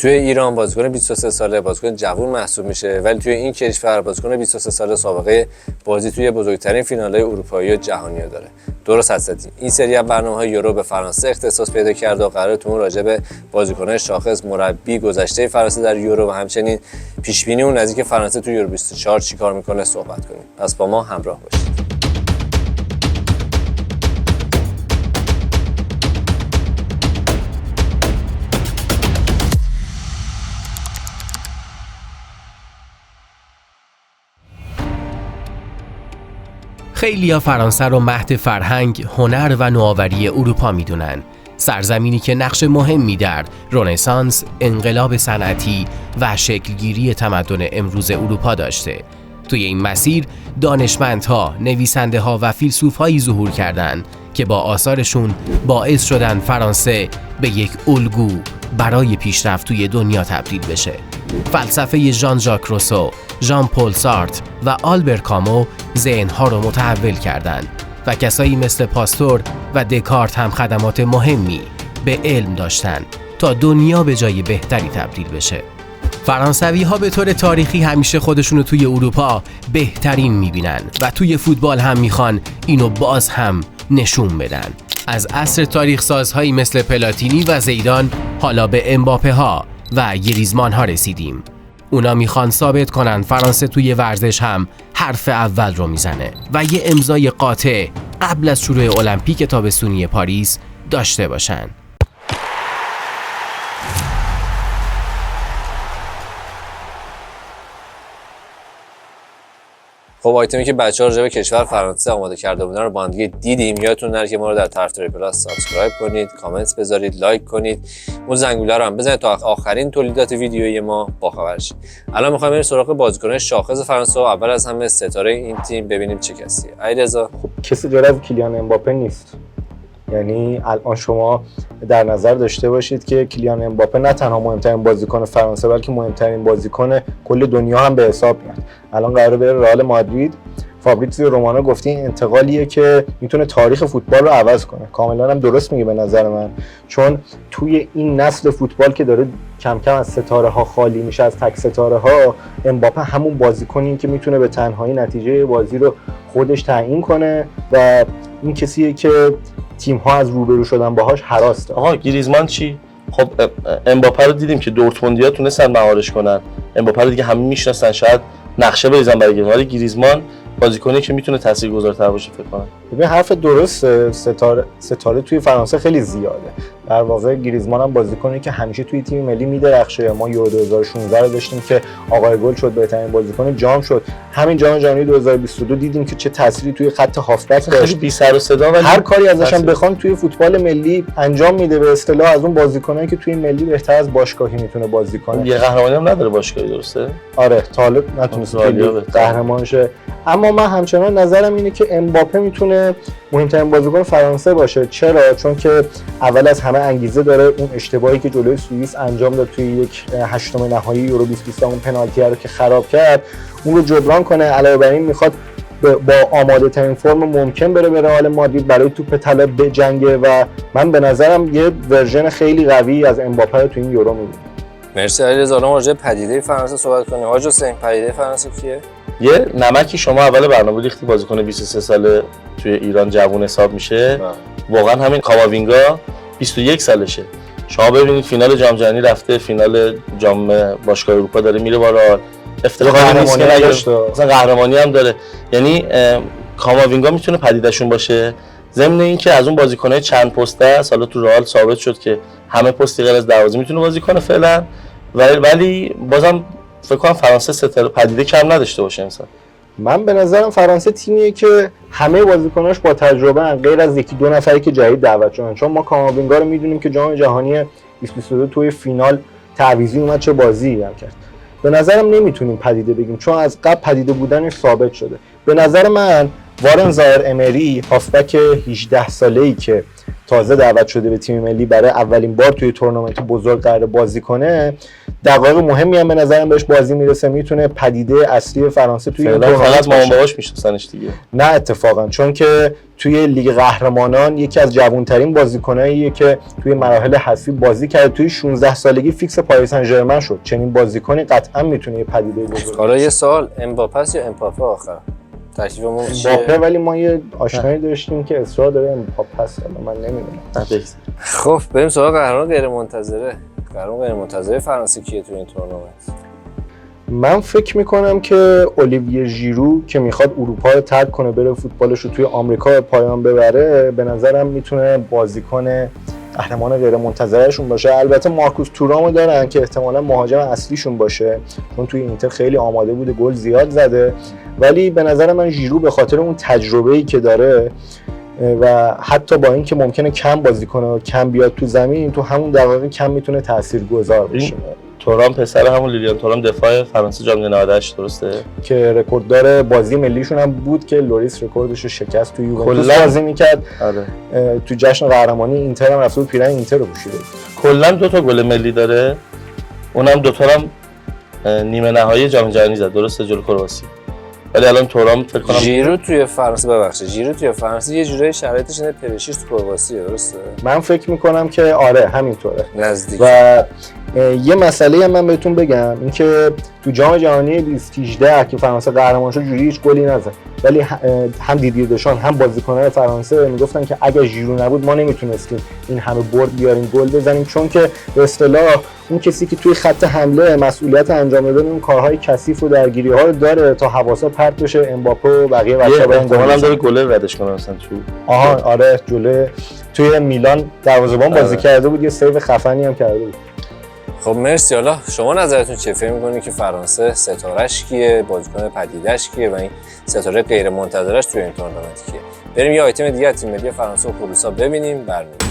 توی ایران بازیکن 23 ساله، بازیکن جوان محسوب میشه، ولی توی این کشور بازیکن 23 ساله سابقه بازی توی بزرگترین فینال‌های اروپایی و جهانی داره. درست هستید. این سری از برنامه‌های یورو به فرانسه اختصاص پیدا کرده و قراره تو اون راجع به بازیکن‌های شاخص، مربی، گذشته فرانسه در یورو و همچنین پیش‌بینی اون نزدیک فرانسه تو یورو 24 چیکار میکنه صحبت کنیم. پس با ما همراه باشید. خیلی‌ها فرانسه رو مهد فرهنگ، هنر و نوآوری اروپا میدونن. سرزمینی که نقش مهمی در رنسانس، انقلاب صنعتی و شکلگیری تمدن امروز اروپا داشته. توی این مسیر دانشمندها، نویسنده‌ها و فیلسوف‌هایی ظهور کردند که با آثارشون باعث شدن فرانسه به یک الگو برای پیشرفت توی دنیا تبدیل بشه. فلسفه ژان ژاک روسو، ژان پل سارتر و آلبر کامو ذهن‌ها رو متحول کردند و کسایی مثل پاستور و دکارت هم خدمات مهمی به علم داشتن تا دنیا به جای بهتری تبدیل بشه. فرانسوی‌ها به طور تاریخی همیشه خودشونو توی اروپا بهترین می‌بینن و توی فوتبال هم میخوان اینو باز هم نشون بدن. از عصر تاریخ سازهایی مثل پلاتینی و زیدان حالا به امباپه ها و گریزمان ها رسیدیم. اونا میخوان ثابت کنن فرانسه توی ورزش هم حرف اول رو میزنه و یه امضای قاطع قبل از شروع المپیک تابستونی پاریس داشته باشن. خب آیتمی که بچه‌ها راجع به کشور فرانسه آماده کرده بودن رو با هم دیگه دیدیم. یادتون نره که ما رو در طرفداری پلاس سابسکرایب کنید، کامنت بذارید، لایک کنید، اون زنگوله رو هم بزنید تا آخرین تولیدات ویدیویی ما باخبر شید. الان می‌خوایم بریم سراغ بازیکن‌های شاخص فرانسه و اول از همه ستاره این تیم ببینیم چه کسیه. علیرضا، خب کسی غیر از کیلیان امباپه نیست. یعنی الان شما در نظر داشته باشید که کیلیان امباپه نه تنها مهمترین بازیکن فرانسه بلکه مهمترین بازیکن کل دنیا هم به حساب میاد. الان قراره بره رئال مادرید. فابریزیو رومانو گفته این انتقالیه که میتونه تاریخ فوتبال رو عوض کنه. کاملا هم درست میگه به نظر من، چون توی این نسل فوتبال که داره کم کم از ستاره ها خالی میشه، از تک ستاره ها، امباپه همون بازیکنیه که میتونه به تنهایی نتیجه بازی رو خودش تعیین کنه و این کسیه که تیم ها از روبرو شدن باهاش هراس داره. آها گریزمان چی؟ خب امباپه رو دیدیم که دورتموندیا تونستن مهارش کنن. امباپه رو دیگه همه میشناسن، شاید نقشه بریزن برای گریزمان. گریزمان بازیکنی که میتونه تاثیرگذارتر باشه فکر کنم. ببین حرف درست، ستاره توی فرانسه خیلی زیاده. در واقع گریزمان هم بازیکنی که همیشه توی تیم ملی میدرخشه. ما یورو 2016 رو داشتیم که آقای گل شد، بهترین بازیکن جام شد. همین جام جهانی 2022 دیدیم که چه تأثیری توی خط هافبک داشت. خیلی بی سر و صدا ولی هر کاری ازش هم بخوام توی فوتبال ملی انجام میده. به اصطلاح از اون بازیکنایی که توی ملی بهتر از باشگاهی میتونه بازی کنه. یه قهرمانی هم نداره باشگاهی، درسته؟ آره طالب نتونست قهرمان شه. اما من همچنان نظرم اینه که امباپه میتونه مهمترین بازیکن فرانسه باشه. چرا؟ چون که اول از همه انگیزه داره اون اشتباهی که جلوی سوئیس انجام داد توی یک هشتم نهایی یورو 2020 اون پنالتی رو که خراب کرد اون رو جبران کنه. علاوه بر این میخواد با آماده ترین فرم ممکن بره به رئال مادرید برای توپ طلا بجنگه و من به نظرم یه ورژن خیلی قوی از امباپه رو توی این یورو میبینم. مرسی علیرضا. الان راجع به پدیده فرانسه صحبت کنیم. حاج حسین، پدیده فرانسه کیه؟ یه نمکی شما اول برنامه ریختی بازیکن 23 ساله توی ایران جوون حساب میشه. واقعا همین کاماوینگا 21 سالشه. شما ببینید فینال جام جهانی رفته، فینال جام باشگاه اروپا داره میره با رئال. افتخاری نیست که مثلا قهرمانی هم داره. یعنی کاماوینگا میتونه پدیدشون باشه. ضمن اینکه از اون بازیکنای چند پسته است، حالا تو رئال ثابت شد که همه پستی غیر از دروازه میتونه بازی کنه فعلا، ولی بازم فکر کنم فرانسه ستاره پدیده کم نداشته باشه امسال. من به نظرم فرانسه تیمیه که همه بازیکناش با تجربه ان غیر از یکی دو نفری که جدید دعوت شدن. چون ما کاماوینگا رو میدونیم که جام جهانی 2022 توی فینال تعویضی اومد، چه بازی هم کرد. به نظرم نمیتونیم پدیده بگیم چون از قبل پدیده بودنش ثابت شده. به نظر من وارن زایر امری، هافبک 18 ساله‌ای که تازه دعوت شده به تیم ملی برای اولین بار توی تورنمنت بزرگ قرار بازی کنه، دقایق مهمی هم به نظرم بهش بازی میرسه، میتونه پدیده اصلی فرانسه توی این فعلا تورنمنت فقط ما باشه. باهاش میشناسنش دیگه. نه اتفاقا، چون که توی لیگ قهرمانان یکی از جوانترین بازیکناییه که توی مراحل حذفی بازی کرده. توی 16 سالگی فیکس پاریس سن ژرمن شد. چنین بازیکنی قطعا میتونه یه پدیده بزرگ حالا یه سوال، امباپه است یا امپاپه آخر؟ تکلیفمون چیه؟ امباپه، ولی ما یه آشنایی داشتیم که اصرار داره امباپه است، من نمیدونم. خب بریم سراغ قهرمان غیر منتظره. قهرمان غیر منتظره فرانسه کیه تو این تورنمنت؟ من فکر میکنم که اولیویه ژیرو که میخواد اروپا رو ترک کنه بره فوتبالش رو توی آمریکا به پایان ببره، به نظرم میتونه بازیکن قهرمان غیر منتظرشون باشه. البته مارکوس تورامو دارن که احتمالاً مهاجم اصلیشون باشه، چون توی اینتر خیلی آماده بوده، گل زیاد زده، ولی به نظر من ژیرو به خاطر اون تجربه‌ای که داره و حتی با اینکه ممکنه کم بازی کنه و کم بیاد تو زمین، تو همون دقایق کم میتونه تاثیرگذار بشه. تورام پسر همون لیلیان تورام دفاع فرانسه جام جهانی 98 درسته که رکورددار بازی ملیشون هم بود که لوریس رکوردش رو شکست، تو یوونتوس کلاً بازی میکرد. آره. تو جشن قهرمانی اینتر هم رفته بود پیرن اینتر رو پوشیده. کلا 2 تا گل ملی داره، اونم 2 تا هم نیمه نهایی جام جهانی زد درسته جلوی کرواسی. ولی الان تورام فکر کنم ژیرو توی فرانسه، ببخشید ژیرو توی فرانسه یه جورایی شرایطش اینه پرشیش تو کرواسیه، درسته؟ من فکر میکنم که آره همینطوره. نزدیک. و یه مسئله هم من بهتون بگم، اینکه تو جام جهانی 2018 که فرانسه قهرمان شد جوری هیچ گلی نزد، ولی هم دیدیر دشان هم بازیکنان فرانسه میگفتن که اگه ژیرو نبود ما نمیتونستیم این همه برد بیاریم گل بزنیم، چون که به اصطلاح اون کسی که توی خط حمله مسئولیت انجام دادن اون کارهای کثیف و درگیری‌ها رو داره تا حواسا پرت بشه امباپه و بقیه بچه‌ها برن گل هم داره گل ردش کنه مثلا تو آره جلوی توی میلان دروازه‌بان بازی کرده بود، یه سیو خفنی هم کرده بود. خب مرسی. حالا شما نظرتون چیه؟ فکر می‌کنید که فرانسه ستاره‌اش کیه، بازیکن پدیده‌اش کیه و این ستاره غیر منتظرش توی این تورنمنت کیه؟ بریم یه آیتم دیگه از تیم ملی فرانسه و پروسا ببینیم، برمیگردیم.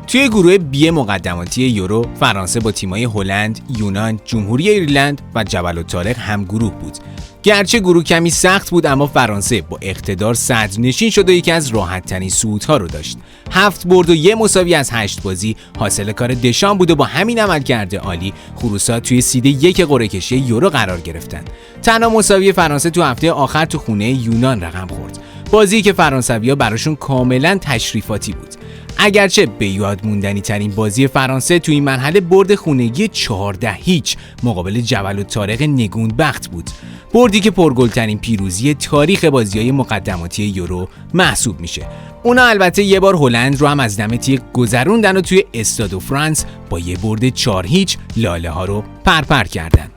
توی گروه بی مقدماتی یورو، فرانسه با تیم‌های هلند، یونان، جمهوری ایرلند و جبل الطارق هم گروه بود. گرچه گروه کمی سخت بود، اما فرانسه با اقتدار صدرنشین شد و یکی از راحت‌ترین صعودها رو داشت. 7 برد و 1 مساوی از 8 بازی حاصل کار دشان بود و با همین عملکرد عالی، خروس‌ها توی سید 1 قرعه کشی یورو قرار گرفتن. تنها مساوی فرانسه تو هفته آخر تو خونه یونان رقم خورد. بازی که فرانسوی‌ها براشون کاملاً تشریفاتی بود. اگرچه به یاد موندنی ترین بازی فرانسه توی این مرحله برد خونگی 14-0 مقابل جبل الطارق نگونبخت بود. بردی که پرگل‌ترین پیروزی تاریخ بازی‌های مقدماتی یورو محسوب میشه. اونا البته یه بار هلند رو هم از دم تیغ گذروندن و توی استاد فرانس با یه برد 4-0 لاله ها رو پرپر کردن.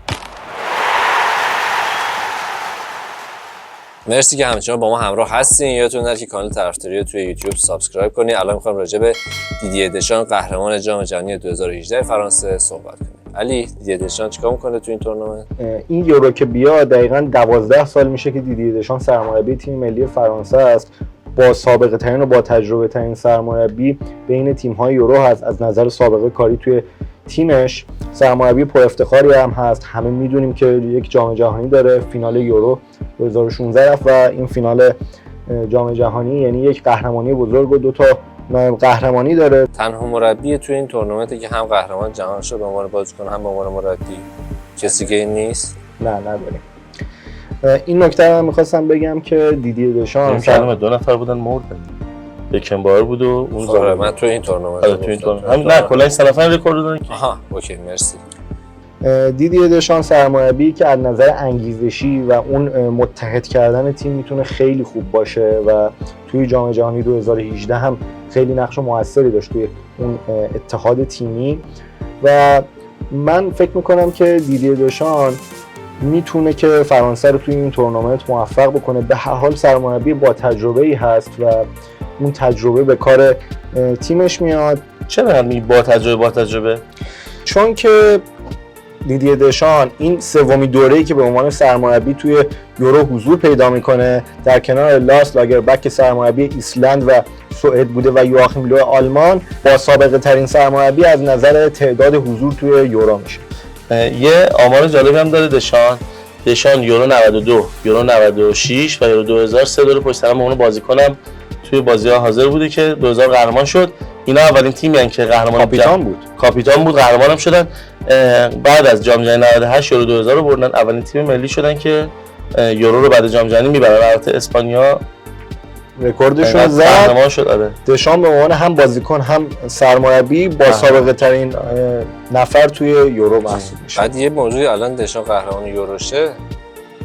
مرسی که همچنان با ما همراه هستین. یادتون نره که کانال طرفداری رو توی یوتیوب سابسکرایب کنید. الان می‌خوایم راجع به دیدیه دشان قهرمان جام جهانی 2018 فرانسه صحبت کنیم. علی، دیدیه دشان چیکار می‌کنه تو این تورنمنت؟ این یورو که بیاد دقیقاً 12 سال میشه که دیدیه دشان سرمربی تیم ملی فرانسه است. با سابقه ترین و با تجربه ترین سرمربی بین تیم‌های یورو هست. از نظر سابقه کاری توی تیمش سرمربی پر افتخاری هم هست. همه میدونیم که یک جام جهانی داره، فینال یورو 2016 رفت و این فینال جام جهانی یعنی یک قهرمانی بزرگ و 2 تا نایب قهرمانی داره. تنها مربی تو این تورنمنتی که هم قهرمان جهان شد به عنوان بازیکن هم به عنوان مربی، کسی که این نیست؟ نه نداریم. این نکته رو می‌خواستم بگم که دیدیه دشان هم 2 نفر بودن مردن. بکنبار بود و اون زاره. من تو این تورنمنت تو این تورنمنت نه کلا این سلفن رکورد دادن. آها اوکی مرسی. دیدیه دشان سرمربی که از نظر انگیزشی و اون متحد کردن تیم میتونه خیلی خوب باشه و توی جام جهانی 2018 هم خیلی نقش موثری داشت توی اون اتحاد تیمی و من فکر میکنم که دیدیه دشان میتونه که فرانسه رو توی این تورنمنت موفق بکنه. به هر حال سرمربی با تجربه‌ای هست و اون تجربه به کار تیمش میاد. چرا می با تجربه؟ چون که دیدیه دشان این سومین دوره‌ای که به عنوان سرمربی توی یورو حضور پیدا میکنه، در کنار لاس لاگربک که سرمربی ایسلند و سوئد بوده و یواخیم لو آلمان، با سابقه ترین سرمربی از نظر تعداد حضور توی یورو میشه. یه آمار جالبی هم داره دشان، دشان یورو 92 یورو 96 و یورو 2000 3 دور پشت سر اون بازیکنم توی بازی‌ها حاضر بوده که 2000 قهرمان شد. اینا اولین تیمی هستن که قهرمان کاپیتان بود قهرمانم شدن. بعد از جام جهانی 98 یورو 2000 رو بردن، اولین تیم ملی شدن که یورو رو بعد جام جهانی میبرن. البته اسپانیا رکوردشون زد، قهرمان شد. آره دشام به عنوان هم بازیکن هم سرمربی با سابقه ترین نفر توی یورو محسوب میشه. بعد یه موضوعی الان دشان قهرمان یورو شه،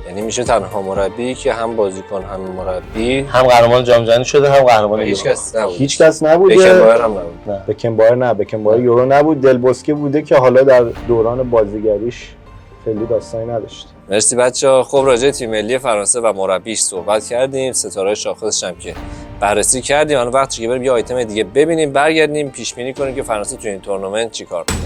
یعنی میشه تنها مربی که هم بازیکن هم مربی هم قهرمان جام جهانی شده هم قهرمان یورو. هیچ کس نبوده. بکنبایر هم نبود. بکنبایر یورو نبود. دل بوسکه بوده که حالا در دوران بازیگریش خیلی داستانی نداشت. مرسی بچه‌ها. خب راجع تیم ملی فرانسه و مربیش صحبت کردیم، ستاره‌های شاخصش هم که بررسی کردیم. الان وقتی که بریم یه آیتم دیگه ببینیم، برگردیم پیش بینی کنیم که فرانسه تو این تورنمنت چیکار کنه.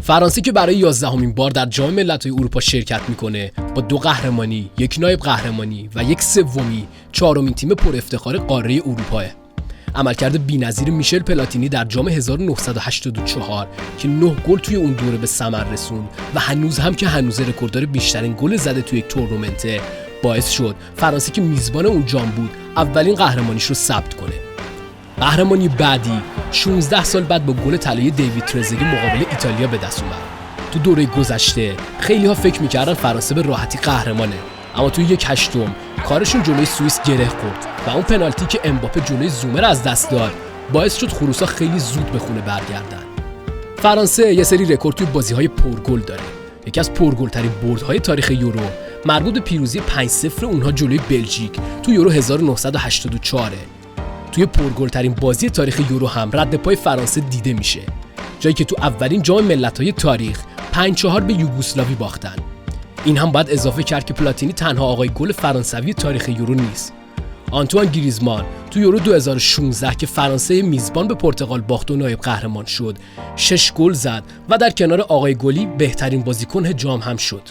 فرانسه که برای 11مین بار در جام ملت‌های اروپا شرکت میکنه، با 2 قهرمانی، 1 نایب قهرمانی و 1 سومی، 4مین تیم پر افتخار قاره اروپاه. عملکرد بی‌نظیر میشل پلاتینی در جام 1984 که 9 گل توی اون دوره به ثمر رسوند و هنوز هم که هنوز رکورددار بیشترین گل زده توی یک تورنمنت، باعث شد فرانسه که میزبان اون جام بود اولین قهرمانیش رو ثبت کنه. قهرمانی بعدی 16 سال بعد با گل طلایی دیوید ترزگی مقابل ایتالیا به دست اومد. تو دوره گذشته خیلی‌ها فکر می‌کردن فرانسه به راحتی قهرمانه، اما توی 1/8 کارشون جلوی سوئیس گره خورد و اون پنالتی که امباپه جلوی زومر از دست داد باعث شد خروسا خیلی زود به خونه برگردن. فرانسه یه سری رکورد توی بازی‌های پرگل داره. یکی از پرگل‌ترین بردهای تاریخ یورو مربوط به پیروزی 5-0 اونها جلوی بلژیک تو یورو 1984. توی پرگل‌ترین بازی تاریخ یورو هم رد پای فرانسه دیده میشه، جایی که تو اولین جام ملت‌های تاریخ 5-4 به یوگسلاوی باختن. این هم باید اضافه کرد که پلاتینی تنها آقای گل فرانسوی تاریخ یورو نیست. آنتوان گریزمان تو یورو 2016 که فرانسه میزبان به پرتغال باخت و نایب قهرمان شد، 6 گل زد و در کنار آقای گلی بهترین بازیکن جام هم شد.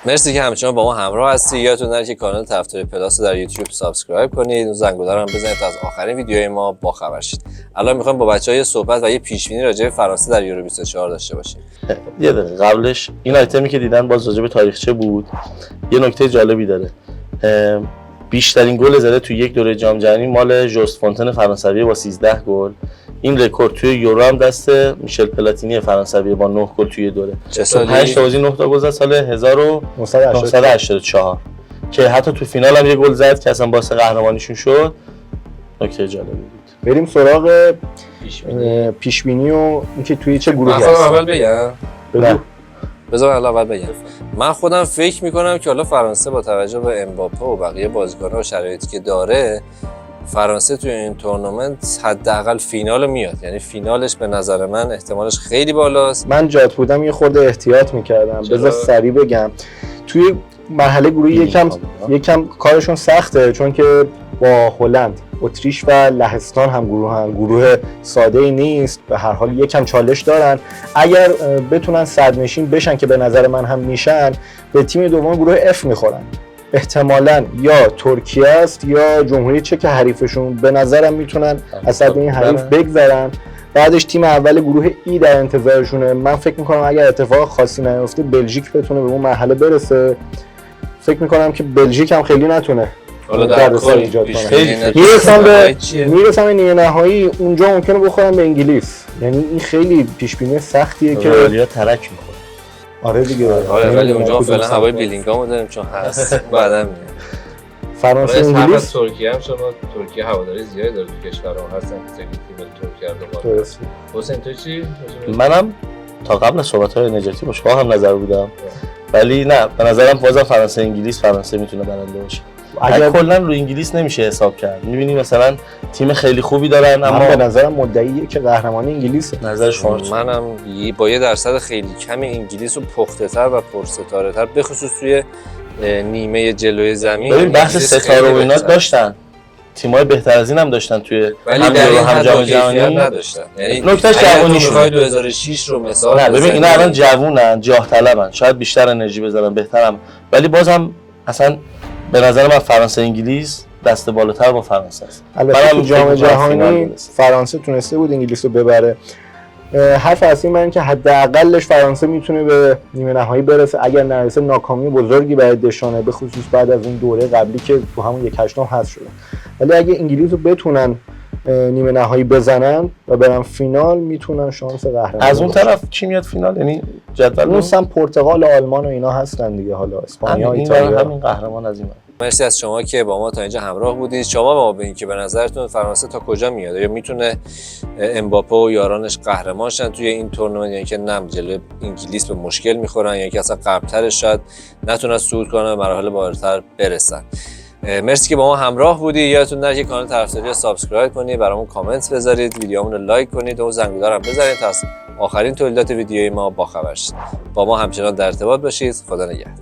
مرسی که همچنان با ما همراه هستی. یادتون نره که کانال طرفدار پلاس رو در یوتیوب سابسکرایب کنید و زنگوله رو هم بزنید تا از آخرین ویدیوهای ما باخبر شید. الان میخوایم با بچه‌ها یه صحبت و یه پیش بینی راجع به فرانسه در یورو 24 داشته باشیم. یه دقیقه قبلش این آیتمی که دیدن باز راجع به تاریخچه بود. یه نکته جالبی داره. بیشترین گل زده توی یک دوره جام جهانی مال ژوست فونتن فرانسوی با 13 گل. این رکورد توی یورو هم دست میشل پلاتینی فرانسوی با 9 گل توی دوره. چه سالی؟ 8 تا بازی 9 تا گل زد سال 1984 که حتی تو فینال هم یه گل زد که اصلا باعث قهرمانیشون شد. نکته جالبی بود. بریم سراغ پیش بینی و اینکه توی چه گروهی هست. اول بگم. بذار اول بگم. من خودم فکر میکنم که حالا فرانسه با توجه به امباپه و بقیه بازیکن‌ها و شرایطی که داره، فرانسه توی این تورنمنت حداقل فینال میاد. یعنی فینالش به نظر من احتمالش خیلی بالاست. من جات بودم یه خورده احتیاط میکردم. بذار سریع بگم. توی مرحله گروهی یکم کارشون سخته، چون که با هلند، اتریش و لهستان هم گروه ساده ای نیست. به هر حال یکم چالش دارن. اگر بتونن صدرنشین بشن که به نظر من هم میشن، به تیم دوم گروه F میخورن. احتمالاً یا ترکیه است یا جمهوری چک حریفشون. به نظرم میتونن از صد این حریف بگذرن. بعدش تیم اول گروه ای در انتظارشونه. من فکر میکنم اگر اتفاق خاصی نیفته بلژیک بتونه به اون مرحله برسه. فکر میکنم که بلژیک هم خیلی نتونه دردسر ایجاد کنه. میرسم به نیمه نهایی، اونجا ممکنه بخورن به انگلیس. یعنی این خیلی پیش بینی سختیه که ایتالیا ترک میخوره. آره دیگه. آره ولی اونجا فعلا هوای بیلینگامو داریم چون هست. بعدم میاد. فرانسه انگلیس ترکیه هم شما ترکیه هواداری زیادی داره تو کشورها هستن که تیم ترکیه رو دنبال. درست. حسین تو چی؟ منم تا قبل از صحبت‌های نجاتی با شما هم نظر بودم. ولی نه، به نظرم بازم فرانسه میتونه برنده باشه. اگر کلا رو انگلیس نمیشه حساب کرد. می‌بینی مثلا تیم خیلی خوبی دارن، اما به نظرم مدعیه که قهرمانی انگلیسه. نظر شما؟ منم با یه درصد خیلی کمی انگلیس رو پخته‌تر و پرستاره‌تر، به خصوص توی نیمه جلوی زمین. ببین بحث ستاره و اینا داشتن، تیم‌های بهتر از این هم داشتن توی هم یورو هم جام جهانی نداشتن. یعنی نکته جوونیشون 2006 رو مثال نه، ببین اینا الان جوونن، جاه طلبن، شاید بیشتر انرژی بذارن، بهترم، ولی بازم اصلا به نظر من فرانسه انگلیس دست بالاتر با فرانسه است. البته تو جام فینال جهانی برسه. فرانسه تونسته بود انگلیس رو ببره. حرف اصلی من که حداقلش فرانسه میتونه به نیمه نهایی برسه، اگر نرسه ناکامی بزرگی برای دشانه، به خصوص بعد از اون دوره قبلی که تو همون 1/8 حذف شدن. ولی اگه انگلیس رو بتونن نیمه نهایی بزنن و برن فینال میتونن شانس قهرمانی. از اون طرف چی میاد فینال؟ یعنی جدول اون سم پرتغال و آلمان و اینا هستن دیگه، حالا اسپانیا، ایتالیا. همین قهرمان از این ور. مرسی از شما که با ما تا اینجا همراه بودید. شما به ما بگین که به نظرتون فرانسه تا کجا میاد؟ یا میتونه امباپه و یارانش قهرمان شن توی این تورنمنت، یا اینکه نه جلوی انگلیس به مشکل میخورن، یا اینکه اصلا قبل‌ترش شاید نتونن صعود کنن و مراحل بالاتر برسن. مرسی که با ما همراه بودی. یادتون نره که کانال طرفداری رو سابسکرایب کنید، برامون کامنت بذارید، ویدیومون رو لایک کنید و زنگوله رو بزنید تا از آخرین تولیدات ویدیوی ما باخبر شید. با ما همچنان در ارتباط باشید. خدا نگهدار.